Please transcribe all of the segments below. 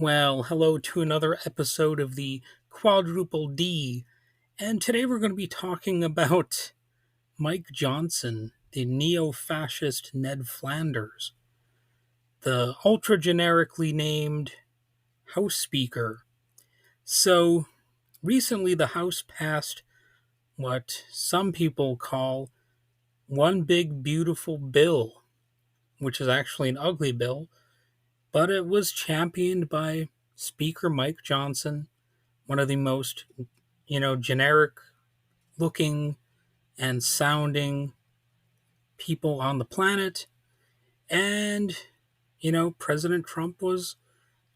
Well, hello to another episode of the Quadruple D. And today we're going to be talking about Mike Johnson, the neo-fascist Ned Flanders, the ultra generically named House Speaker. So, recently the House passed what some people call one big beautiful bill, which is actually an ugly bill, but it was championed by Speaker Mike Johnson, one of the most generic looking and sounding people on the planet. And, President Trump was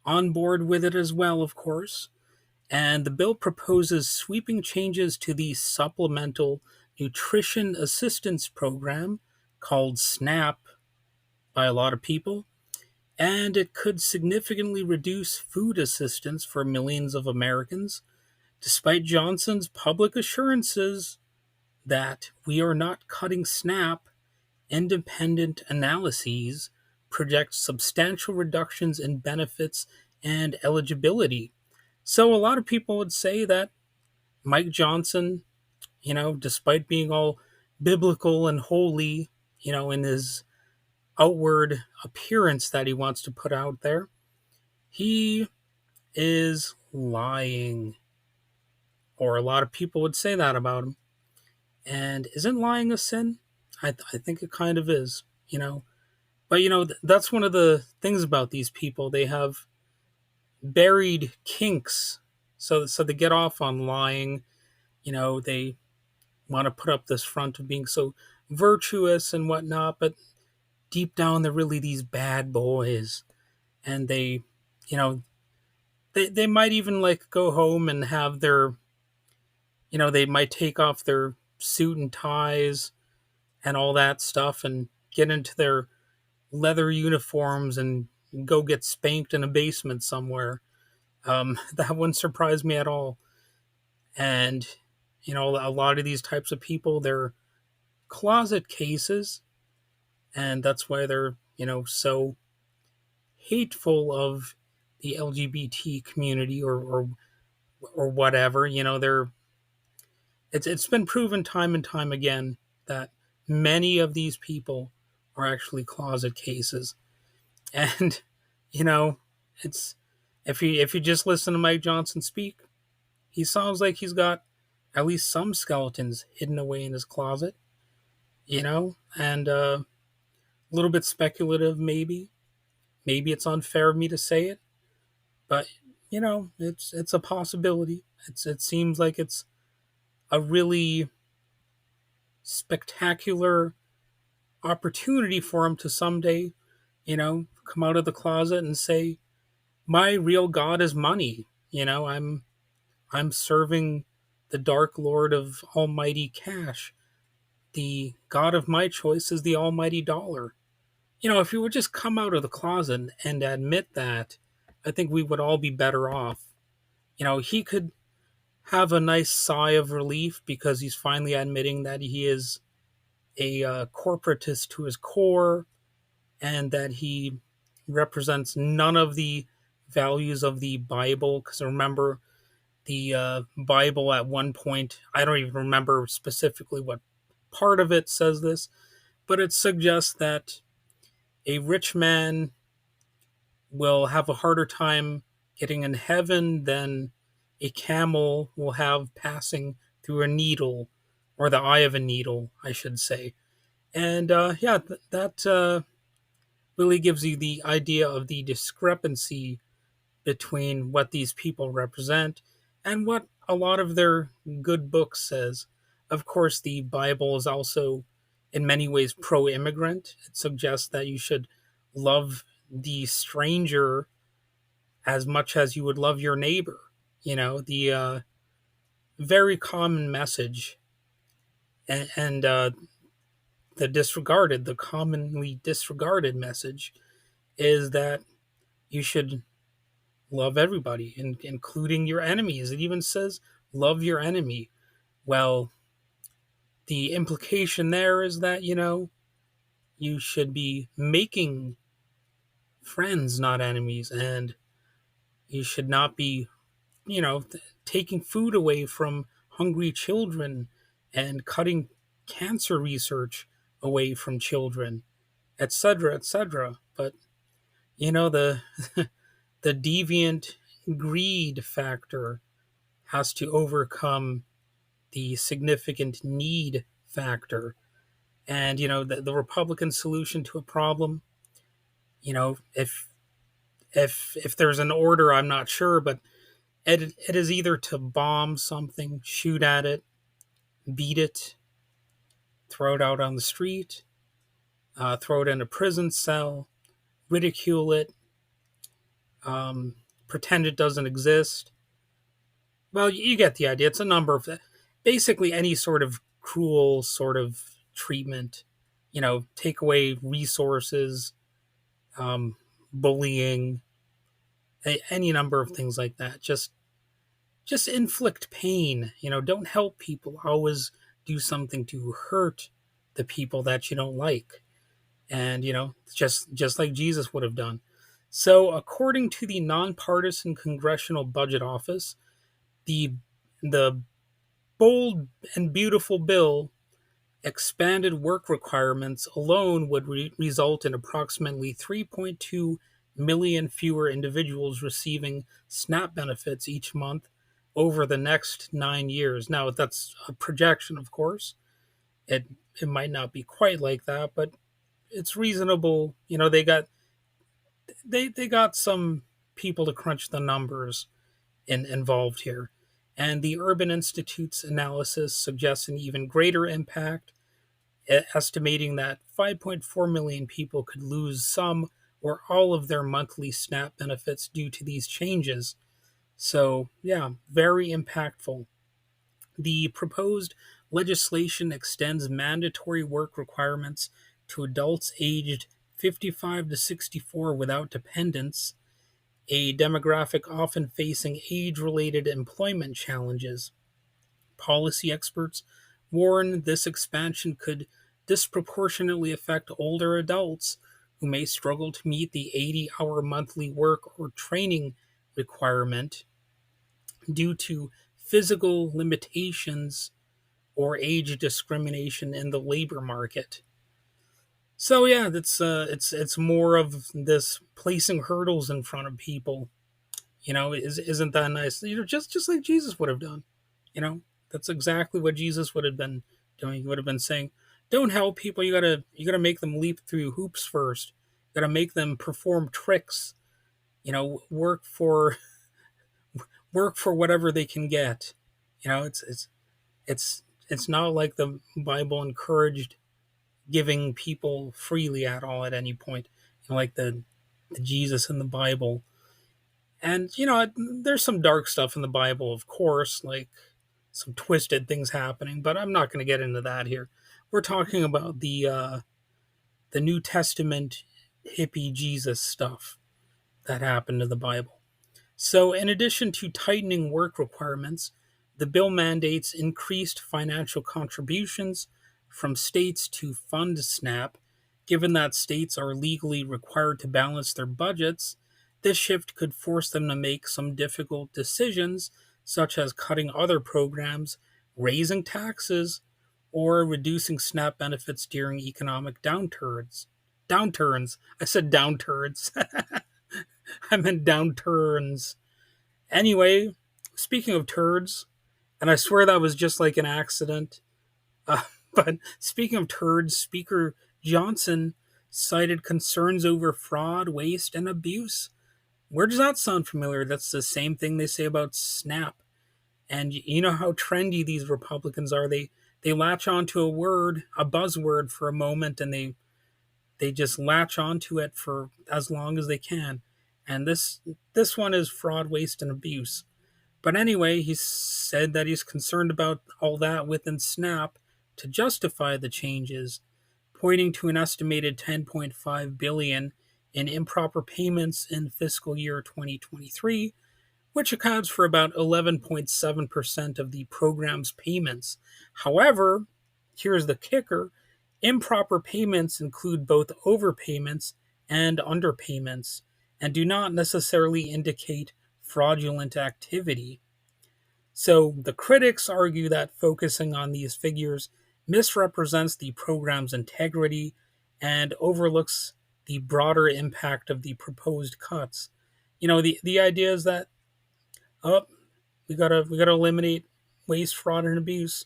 on board with it as well, of course. And the bill proposes sweeping changes to the Supplemental Nutrition Assistance Program, called SNAP by a lot of people. And it could significantly reduce food assistance for millions of Americans, despite Johnson's public assurances that we are not cutting SNAP. Independent analyses project substantial reductions in benefits and eligibility. So a lot of people would say that Mike Johnson, despite being all biblical and holy, in his outward appearance that he wants to put out there, he is lying. Or a lot of people would say that about him. And isn't lying a sin? I think it kind of is, But, that's one of the things about these people. They have buried kinks. So they get off on lying. They want to put up this front of being so virtuous and whatnot, but deep down they're really these bad boys. And you know, they might even like go home and have their, they might take off their suit and ties and all that stuff and get into their leather uniforms and go get spanked in a basement somewhere. That wouldn't surprise me at all. And, a lot of these types of people, they're closet cases, and that's why they're, so hateful of the LGBT community or whatever. It's been proven time and time again that many of these people are actually closet cases. And, you know, it's if you just listen to Mike Johnson speak, he sounds like he's got at least some skeletons hidden away in his closet, and a little bit speculative maybe. Maybe it's unfair of me to say it, but it's a possibility. It seems like it's a really spectacular opportunity for him to someday, come out of the closet and say, "My real god is money." I'm serving the Dark Lord of Almighty Cash. The god of my choice is the Almighty Dollar. If you would just come out of the closet and admit that, I think we would all be better off. He could have a nice sigh of relief because he's finally admitting that he is a corporatist to his core and that he represents none of the values of the Bible. Because remember, the Bible at one point, I don't even remember specifically what part of it says this, but it suggests that a rich man will have a harder time getting in heaven than a camel will have passing through a needle, or the eye of a needle, I should say. And that really gives you the idea of the discrepancy between what these people represent and what a lot of their good books says. Of course, the Bible is also in many ways pro-immigrant. It suggests that you should love the stranger as much as you would love your neighbor. The very common message, and the commonly disregarded message is that you should love everybody, including your enemies. It even says, love your enemy. Well, the implication there is that, you should be making friends, not enemies. And You should not be, taking food away from hungry children and cutting cancer research away from children, etc., etc. But the the deviant greed factor has to overcome the significant need factor. And the Republican solution to a problem, if there's an order, I'm not sure, but it is either to bomb something, shoot at it, beat it, throw it out on the street, throw it in a prison cell, ridicule it, um, pretend it doesn't exist. Well, you get the idea. It's a number of basically any sort of cruel sort of treatment. Take away resources, um, bullying, any number of things like that. Just inflict pain. Don't help people. Always do something to hurt the people that you don't like, and just like Jesus would have done. So, according to the nonpartisan Congressional Budget Office, the the bold and beautiful bill expanded work requirements alone would result in approximately 3.2 million fewer individuals receiving SNAP benefits each month over the next 9 years. Now, that's a projection, of course. It it might not be quite like that, but it's reasonable. They got some people to crunch the numbers involved here. And the Urban Institute's analysis suggests an even greater impact, estimating that 5.4 million people could lose some or all of their monthly SNAP benefits due to these changes. So, yeah, very impactful. The proposed legislation extends mandatory work requirements to adults aged 55 to 64 without dependents, a demographic often facing age related employment challenges. Policy experts warn this expansion could disproportionately affect older adults who may struggle to meet the 80-hour monthly work or training requirement due to physical limitations or age discrimination in the labor market. So yeah, it's more of this placing hurdles in front of people. Isn't that nice? Just like Jesus would have done. You know, that's exactly what Jesus would have been doing. He would have been saying, "Don't help people. You gotta make them leap through hoops first. You gotta make them perform tricks. Work for whatever they can get. It's not like the Bible encouraged giving people freely at all at any point. Like the Jesus in the Bible. And there's some dark stuff in the Bible, of course, like some twisted things happening, but I'm not going to get into that here. We're talking about the New Testament hippie Jesus stuff that happened in the Bible. So, in addition to tightening work requirements, the bill mandates increased financial contributions from states to fund SNAP. Given that states are legally required to balance their budgets, this shift could force them to make some difficult decisions, such as cutting other programs, raising taxes, or reducing SNAP benefits during economic downturns. Downturns. I said downturns. I meant downturns. Anyway, speaking of turds, and I swear that was just like an accident, uh, but speaking of turds, Speaker Johnson cited concerns over fraud, waste, and abuse. Where does that sound familiar? That's the same thing they say about SNAP. And you know how trendy these Republicans are. They latch onto a word, a buzzword for a moment, and they just latch onto it for as long as they can. And this one is fraud, waste, and abuse. But anyway, he said that he's concerned about all that within SNAP to justify the changes, pointing to an estimated 10.5 billion in improper payments in fiscal year 2023, which accounts for about 11.7% of the program's payments. However, here's the kicker: improper payments include both overpayments and underpayments, and do not necessarily indicate fraudulent activity. So the critics argue that focusing on these figures misrepresents the program's integrity and overlooks the broader impact of the proposed cuts. The idea is that, oh, we gotta eliminate waste, fraud, and abuse,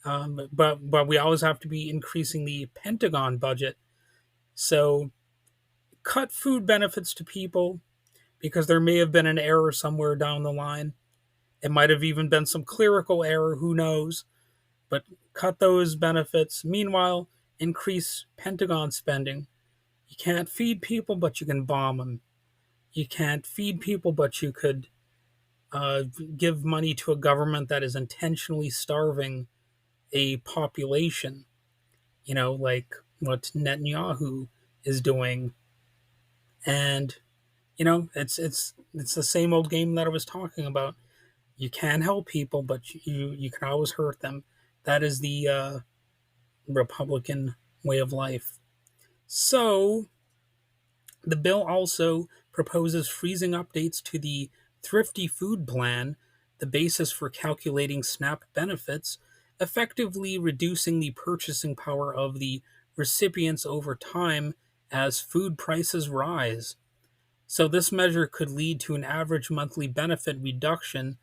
but we always have to be increasing the Pentagon budget. So cut food benefits to people because there may have been an error somewhere down the line. It might have even been some clerical error, who knows? But cut those benefits. Meanwhile, increase Pentagon spending. You can't feed people, but you can bomb them. You can't feed people, but you could uh, give money to a government that is intentionally starving a population, like what Netanyahu is doing. And, it's the same old game that I was talking about. You can help people, but you can always hurt them. That is the Republican way of life. So the bill also proposes freezing updates to the Thrifty Food Plan, the basis for calculating SNAP benefits, effectively reducing the purchasing power of the recipients over time as food prices rise. So, this measure could lead to an average monthly benefit reduction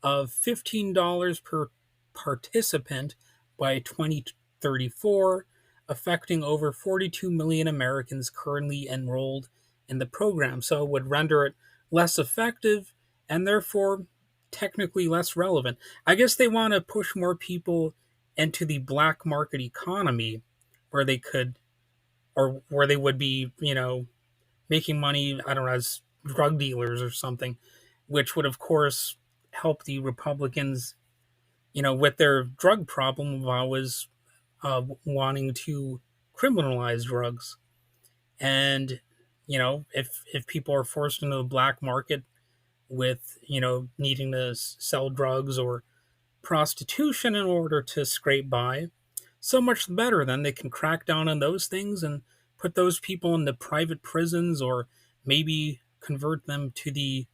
of $15 per participant by 2034, affecting over 42 million Americans currently enrolled in the program. So, it would render it less effective and therefore technically less relevant. I guess they want to push more people into the black market economy where they could, or where they would be, making money, I don't know, as drug dealers or something, which would, of course, help the Republicans, with their drug problem of always wanting to criminalize drugs. And, if people are forced into the black market with, needing to sell drugs or prostitution in order to scrape by, so much the better. Then they can crack down on those things and put those people into private prisons, or maybe convert them to the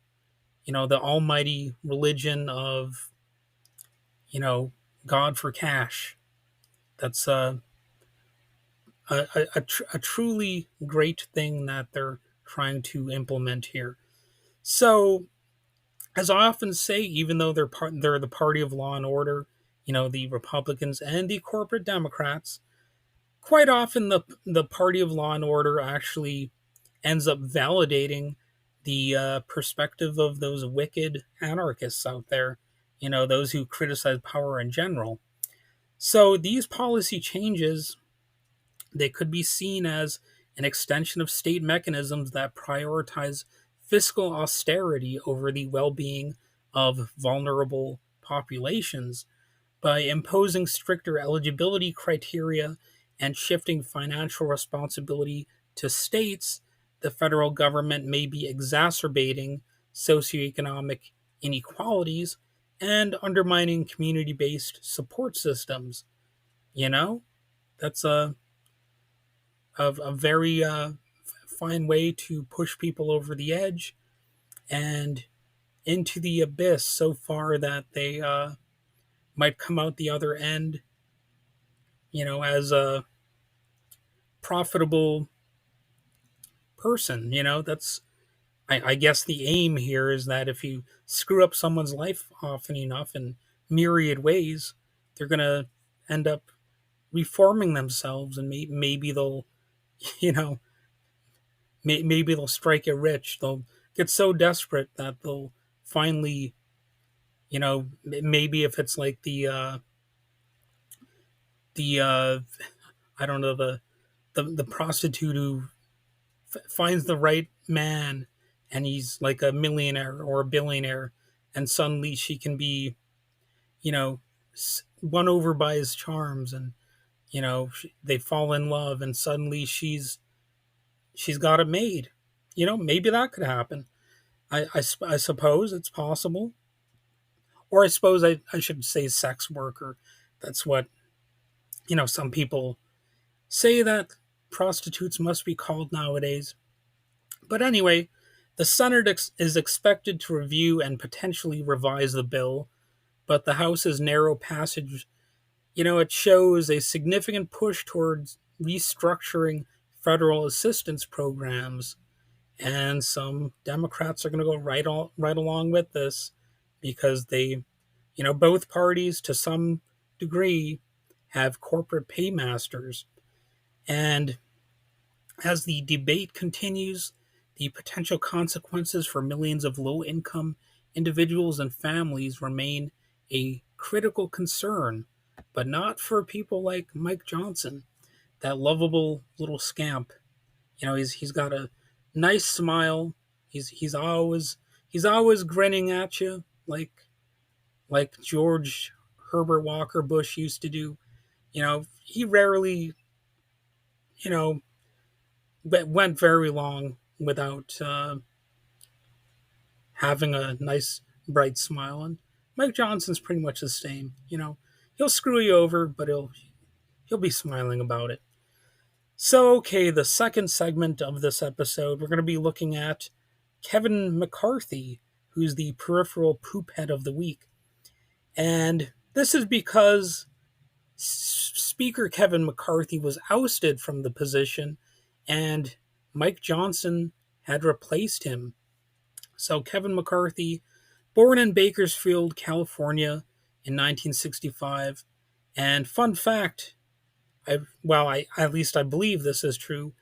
almighty religion of, God for cash. That's a truly great thing that they're trying to implement here. So, as I often say, even though they're the party of law and order, the Republicans and the corporate Democrats, quite often the party of law and order actually ends up validating the perspective of those wicked anarchists out there, those who criticize power in general. So these policy changes, they could be seen as an extension of state mechanisms that prioritize fiscal austerity over the well-being of vulnerable populations. By imposing stricter eligibility criteria and shifting financial responsibility to states, the federal government may be exacerbating socioeconomic inequalities and undermining community based support systems. You know, that's a very fine way to push people over the edge and into the abyss so far that they might come out the other end, as a profitable person. That's, I guess the aim here is that if you screw up someone's life often enough in myriad ways, they're going to end up reforming themselves, and maybe they'll, you know, maybe they'll strike it rich. They'll get so desperate that they'll finally, maybe if it's like the I don't know, the prostitute who finds the right man, and he's like a millionaire or a billionaire, and suddenly she can be, you know won over by his charms, and they fall in love, and suddenly she's got it made. Maybe that could happen. I suppose it's possible. Or I suppose I should say sex worker. That's what, some people say that prostitutes must be called nowadays. But anyway, The Senate is expected to review and potentially revise the bill, but the House's narrow passage, it shows a significant push towards restructuring federal assistance programs. And some Democrats are going to go right along with this because both parties to some degree have corporate paymasters. And as the debate continues, the potential consequences for millions of low income individuals and families remain a critical concern, but not for people like Mike Johnson, that lovable little scamp. He's got a nice smile. He's always grinning at you like George Herbert Walker Bush used to do. He rarely, you know, went very long without having a nice, bright smile. And Mike Johnson's pretty much the same. He'll screw you over, but he'll be smiling about it. So, okay, the second segment of this episode, we're going to be looking at Kevin McCarthy, who's the peripheral poophead of the week. And this is because Speaker Kevin McCarthy was ousted from the position and Mike Johnson had replaced him. So Kevin McCarthy, born in Bakersfield, California in 1965, and fun fact, at least I believe this is true,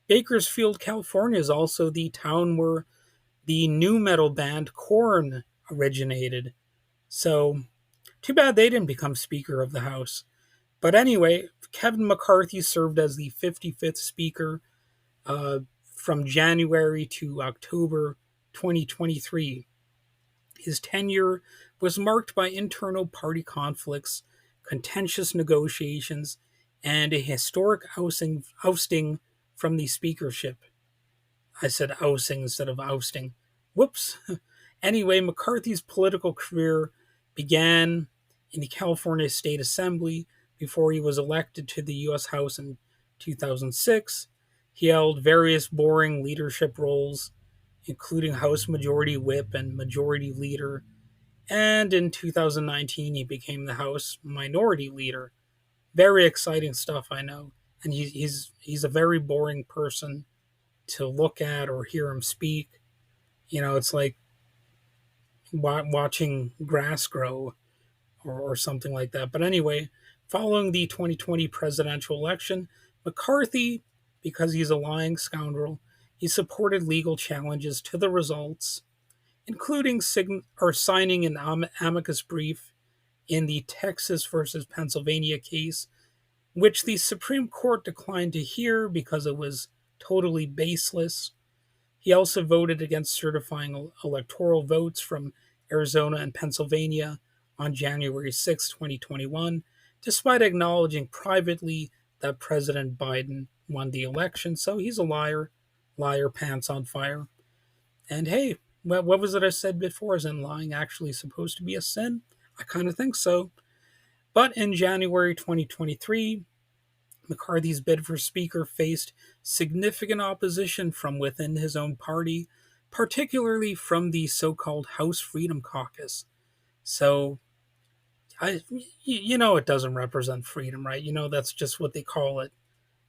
Bakersfield, California is also the town where the nu metal band Korn originated. So, too bad they didn't become Speaker of the House. But anyway, Kevin McCarthy served as the 55th Speaker from January to October 2023. His tenure was marked by internal party conflicts, contentious negotiations, and a historic ousting from the speakership. I said ousting instead of ousting. Whoops. Anyway, McCarthy's political career began in the California State Assembly before he was elected to the U.S. House in 2006. He held various boring leadership roles, including House Majority Whip and Majority Leader. And in 2019, he became the House Minority Leader. Very exciting stuff, I know. And he's a very boring person to look at or hear him speak. It's like watching grass grow or something like that. But anyway, following the 2020 presidential election, McCarthy, because he's a lying scoundrel, he supported legal challenges to the results, including signing an amicus brief in the Texas versus Pennsylvania case, which the Supreme Court declined to hear because it was totally baseless. He also voted against certifying electoral votes from Arizona and Pennsylvania on January 6, 2021, despite acknowledging privately that President Biden won the election. So he's a liar, pants on fire. And hey, what was it I said before? Isn't lying actually supposed to be a sin? I kind of think so. But in January 2023, McCarthy's bid for Speaker faced significant opposition from within his own party, particularly from the so-called House Freedom Caucus. So, it doesn't represent freedom, right? That's just what they call it.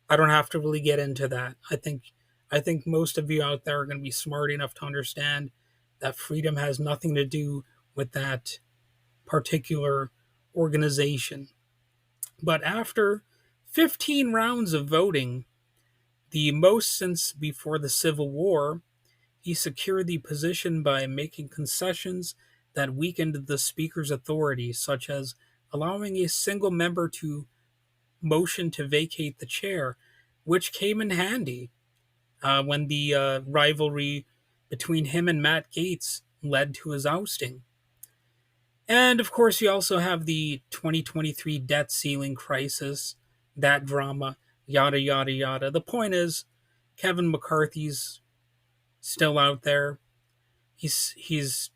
I don't have to really get into that. I think most of you out there are going to be smart enough to understand that freedom has nothing to do with that particular organization. But after 15 rounds of voting, the most since before the Civil War, he secured the position by making concessions that weakened the Speaker's authority, such as allowing a single member to motion to vacate the chair, which came in handy when the rivalry between him and Matt Gaetz led to his ousting. And of course, you also have the 2023 debt ceiling crisis, that drama, yada, yada, yada. The point is, Kevin McCarthy's still out there. He's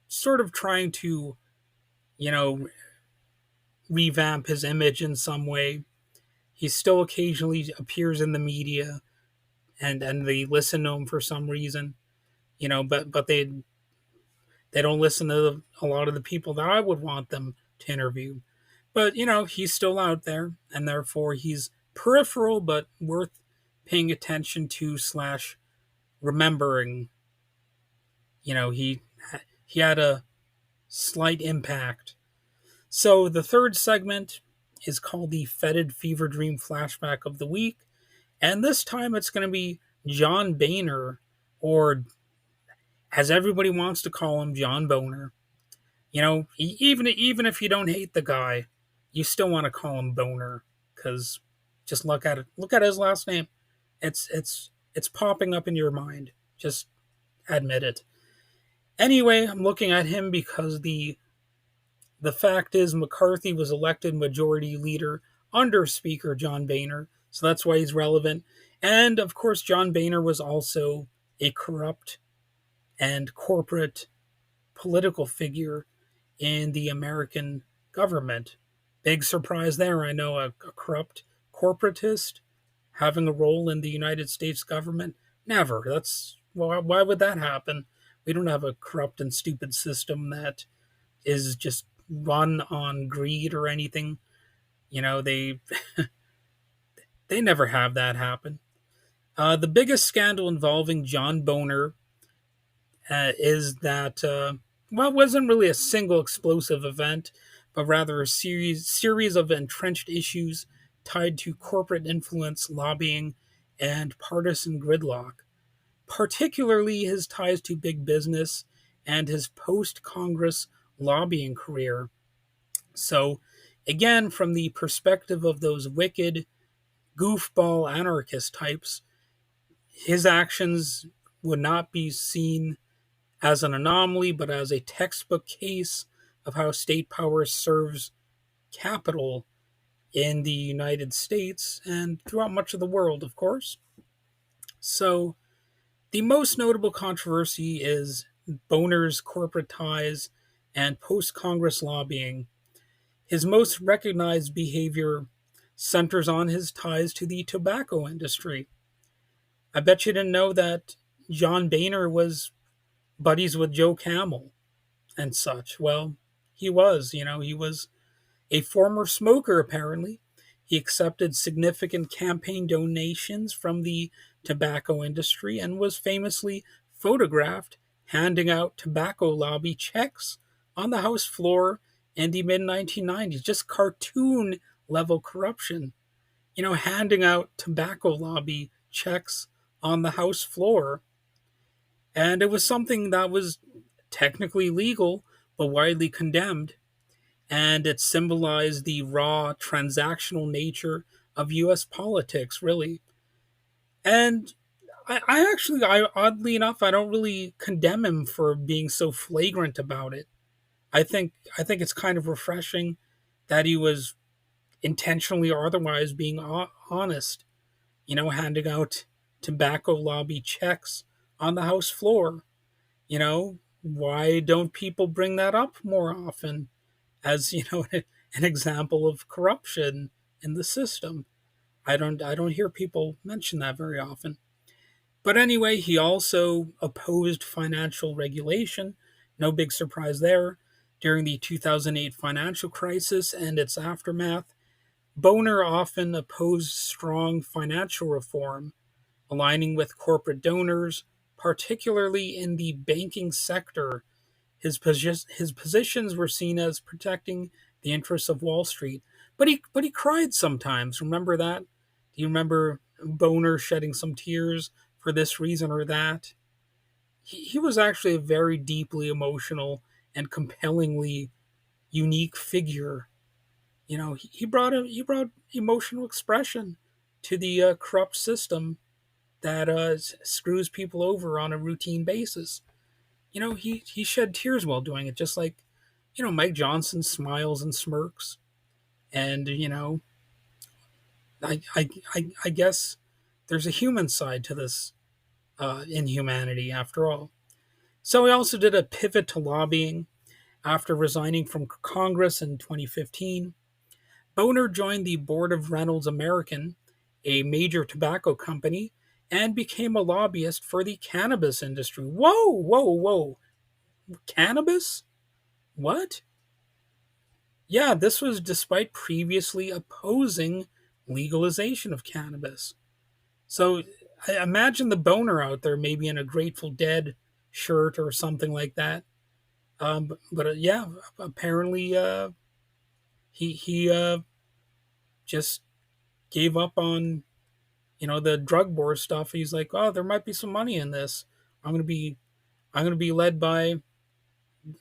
sort of trying to, you know, revamp his image in some way. He still occasionally appears in the media and they listen to him for some reason. but they don't listen to a lot of the people that I would want them to interview. But he's still out there, and therefore he's peripheral but worth paying attention to slash remembering. He had a slight impact. So the third segment is called the Fetid Fever Dream Flashback of the Week, and this time it's going to be John Boehner, or as everybody wants to call him, John Boner. Even if you don't hate the guy, you still want to call him Boner because just look at it. Look at his last name. It's popping up in your mind. Just admit it. Anyway, I'm looking at him because the fact is McCarthy was elected majority leader under Speaker John Boehner, so that's why he's relevant. And of course, John Boehner was also a corrupt and corporate political figure in the American government. Big surprise there. I know a corrupt corporatist having a role in the United States government. Never. Why would that happen? We don't have a corrupt and stupid system that is just run on greed or anything. They they never have that happen. The biggest scandal involving John Boner is that it wasn't really a single explosive event, but rather a series of entrenched issues tied to corporate influence, lobbying, and partisan gridlock. Particularly his ties to big business and his post-Congress lobbying career. So, again, from the perspective of those wicked, goofball anarchist types, his actions would not be seen as an anomaly, but as a textbook case of how state power serves capital in the United States and throughout much of the world, of course. So, the most notable controversy is Boner's corporate ties and post Congress lobbying. His most recognized behavior centers on his ties to the tobacco industry. I bet you didn't know that John Boehner was buddies with Joe Camel and such. Well, he was a former smoker, apparently. He accepted significant campaign donations from the tobacco industry and was famously photographed handing out tobacco lobby checks on the House floor in the mid 1990s. Just cartoon level corruption. Handing out tobacco lobby checks on the House floor. And it was something that was technically legal, but widely condemned, and it symbolized the raw transactional nature of U.S. politics, really. And I oddly enough, I don't really condemn him for being so flagrant about it. I think it's kind of refreshing that he was intentionally or otherwise being honest. Handing out tobacco lobby checks on the House floor. Why don't people bring that up more often? As an example of corruption in the system. I don't hear people mention that very often. But anyway, he also opposed financial regulation. No big surprise there. During the 2008 financial crisis and its aftermath, Boner often opposed strong financial reform, aligning with corporate donors, particularly in the banking sector. His positions were seen as protecting the interests of Wall Street, but he cried sometimes. Remember that? Do you remember Boner shedding some tears for this reason or that? He was actually a very deeply emotional and compellingly unique figure. He brought emotional expression to the corrupt system that screws people over on a routine basis. He shed tears while doing it, just like, Mike Johnson smiles and smirks. And, I guess there's a human side to this inhumanity after all. So he also did a pivot to lobbying after resigning from Congress in 2015. Boner joined the board of Reynolds American, a major tobacco company, and became a lobbyist for the cannabis industry. Whoa, whoa, whoa. Cannabis? What? Yeah, this was despite previously opposing legalization of cannabis. So I imagine the boner out there, maybe in a Grateful Dead shirt or something like that. Yeah, apparently he just gave up on the drug war stuff. He's like, oh, there might be some money in this. I'm gonna be I'm gonna be led by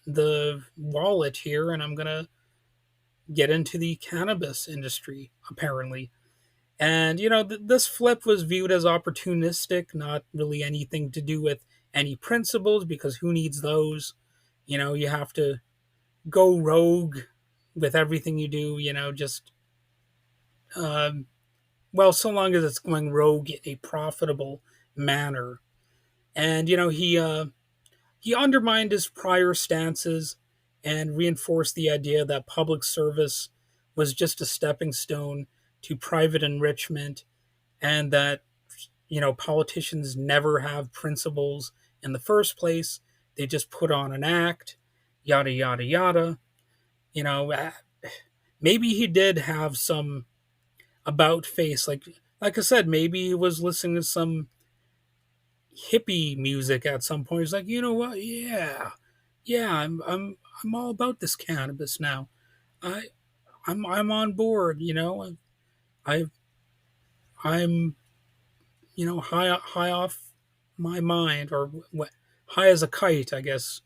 the wallet here, and I'm gonna get into the cannabis industry. Apparently, and this flip was viewed as opportunistic, not really anything to do with any principles, because who needs those? You have to go rogue with everything you do. Just um, well, so long as it's going rogue in a profitable manner. And he undermined his prior stances and reinforced the idea that public service was just a stepping stone to private enrichment, and that politicians never have principles in the first place. They just put on an act, yada yada yada. You know, uh, Maybe he did have some about face, like I said, maybe he was listening to some hippie music at some point. He's like, you know what? Yeah, yeah, I'm all about this cannabis now. I I'm on board. I I'm high off my mind, or what, high as a kite, I guess.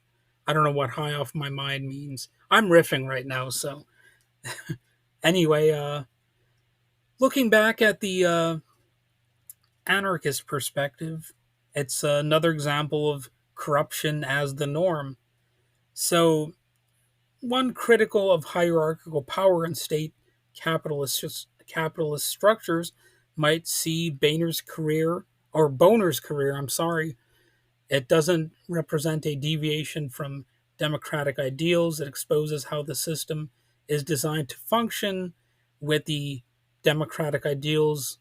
I don't know what high off my mind means. I'm riffing right now, so anyway, looking back at the anarchist perspective, it's another example of corruption as the norm. So, one critical of hierarchical power in state capitalist structures might see Boner's career, I'm sorry. It doesn't represent a deviation from democratic ideals. It exposes how the system is designed to function, with the democratic ideals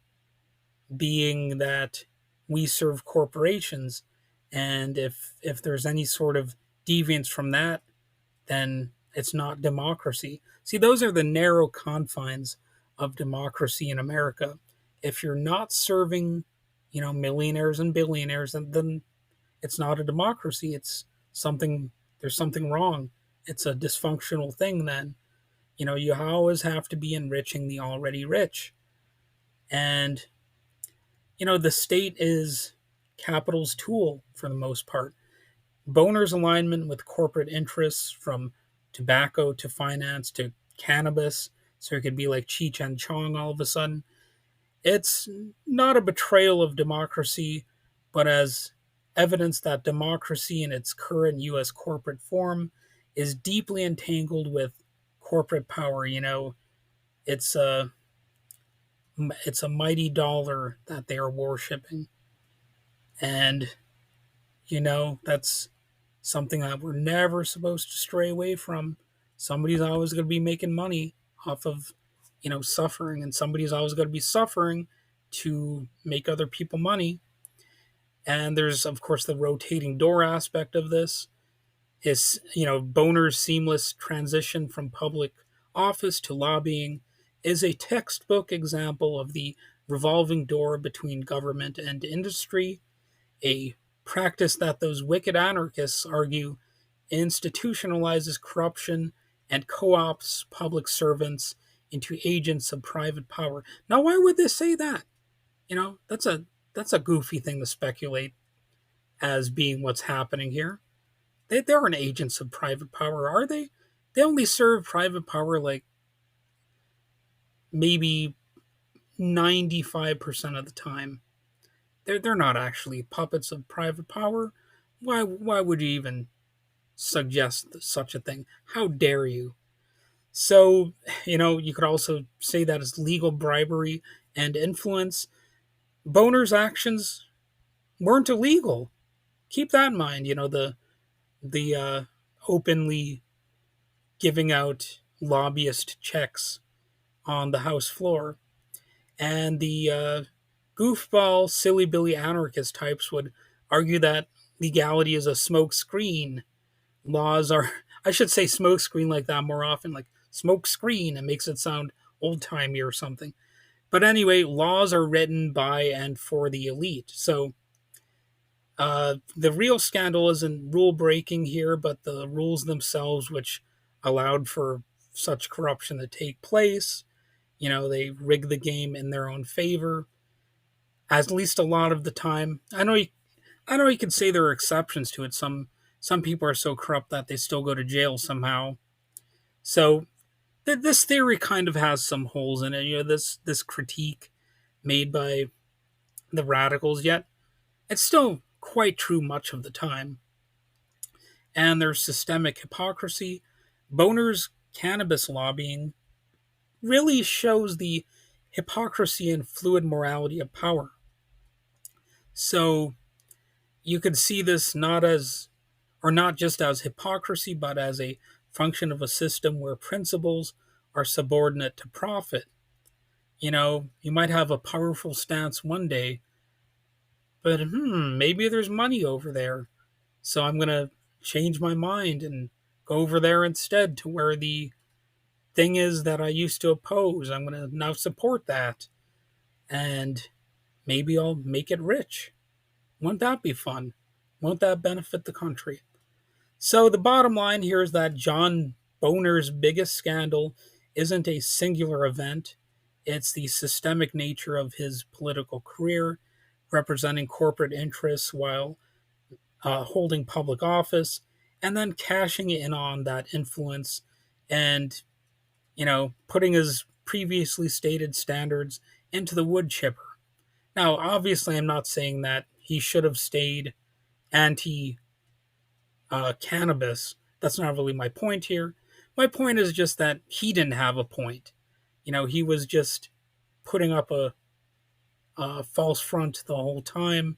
being that we serve corporations, and if there's any sort of deviance from that, then it's not democracy. See, those are the narrow confines of democracy in America. If you're not serving, millionaires and billionaires, then it's not a democracy. It's something. There's something wrong. It's a dysfunctional thing. Then, you always have to be enriching the already rich, and the state is capital's tool for the most part. Boner's alignment with corporate interests, from tobacco to finance to cannabis, so it could be like Cheech and Chong all of a sudden. It's not a betrayal of democracy, but as evidence that democracy in its current U.S. corporate form is deeply entangled with corporate power. It's a it's a mighty dollar that they are worshiping, and that's something that we're never supposed to stray away from. Somebody's always going to be making money off of, suffering, and somebody's always going to be suffering to make other people money. And there's, of course, the rotating door aspect of this. His, Boner's seamless transition from public office to lobbying is a textbook example of the revolving door between government and industry, a practice that those wicked anarchists argue institutionalizes corruption and co-ops public servants into agents of private power. Now, why would they say that? That's a goofy thing to speculate as being what's happening here. They aren't agents of private power, are they? They only serve private power like maybe 95% of the time. They're not actually puppets of private power. Why would you even suggest such a thing? How dare you? So, you could also say that as legal bribery and influence. Boner's actions weren't illegal. Keep that in mind. The openly giving out lobbyist checks on the House floor, and the goofball, silly Billy anarchist types would argue that legality is a smoke screen. Laws are, I should say smoke screen like that more often, like smoke screen. It makes it sound old timey or something. But anyway, laws are written by and for the elite. So the real scandal isn't rule breaking here, but the rules themselves, which allowed for such corruption to take place. They rig the game in their own favor, at least a lot of the time. I know you can say there are exceptions to it. Some people are so corrupt that they still go to jail somehow. So this theory kind of has some holes in it. This critique made by the radicals, yet it's still quite true much of the time. And there's systemic hypocrisy. Boner's cannabis lobbying really shows the hypocrisy and fluid morality of power. So you could see this not just as hypocrisy, but as a function of a system where principles are subordinate to profit. You might have a powerful stance one day, but maybe there's money over there. So I'm going to change my mind and go over there instead to where the thing is that I used to oppose. I'm going to now support that. And maybe I'll make it rich. Won't that be fun? Won't that benefit the country? So the bottom line here is that John Boner's biggest scandal isn't a singular event. It's the systemic nature of his political career, representing corporate interests while holding public office, and then cashing in on that influence and, putting his previously stated standards into the wood chipper. Now, obviously, I'm not saying that he should have stayed anti cannabis. That's not really my point here. My point is just that he didn't have a point. He was just putting up a false front the whole time.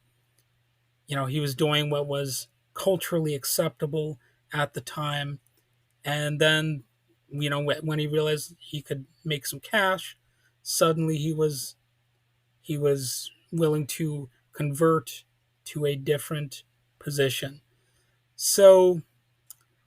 He was doing what was culturally acceptable at the time. And then, when he realized he could make some cash, suddenly he was willing to convert to a different position. So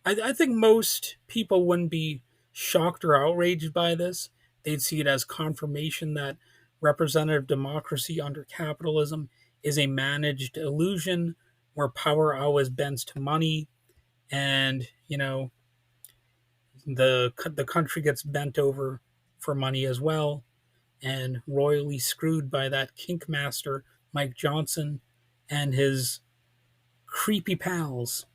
I think most people wouldn't be shocked or outraged by this. They'd see it as confirmation that representative democracy under capitalism is a managed illusion where power always bends to money, and the country gets bent over for money as well, and royally screwed by that kink master Mike Johnson and his creepy pals.